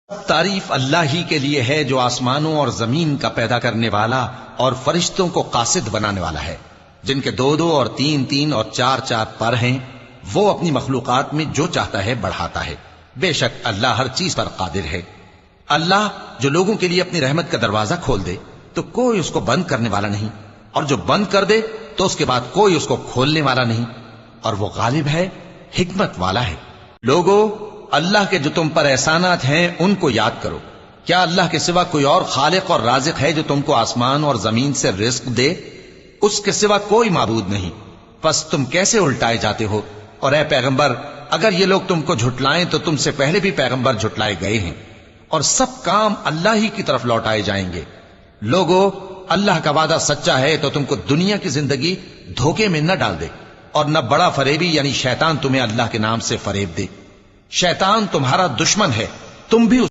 تعریف اللہ ہی کے لیے ہے جو آسمانوں اور زمین کا پیدا کرنے والا اور فرشتوں کو قاصد بنانے والا ہے، جن کے 2 2 اور 3 3 اور 4 4 پر ہیں۔ وہ اپنی مخلوقات میں جو چاہتا ہے بڑھاتا ہے، بے شک اللہ ہر چیز پر قادر ہے۔ اللہ جو لوگوں کے لیے اپنی رحمت کا دروازہ کھول دے تو کوئی اس کو بند کرنے والا نہیں، اور جو بند کر دے تو اس کے بعد کوئی اس کو کھولنے والا نہیں، اور وہ غالب ہے، حکمت والا ہے۔ لوگو، اللہ کے جو تم پر احسانات ہیں ان کو یاد کرو۔ کیا اللہ کے سوا کوئی اور خالق اور رازق ہے جو تم کو آسمان اور زمین سے رزق دے؟ اس کے سوا کوئی معبود نہیں، پس تم کیسے الٹائے جاتے ہو؟ اور اے پیغمبر، اگر یہ لوگ تم کو جھٹلائیں تو تم سے پہلے بھی پیغمبر جھٹلائے گئے ہیں، اور سب کام اللہ ہی کی طرف لوٹائے جائیں گے۔ لوگو، اللہ کا وعدہ سچا ہے تو تم کو دنیا کی زندگی دھوکے میں نہ ڈال دے، اور نہ بڑا فریبی یعنی شیطان تمہیں اللہ کے نام سے فریب دے۔ شیطان تمہارا دشمن ہے، تم بھی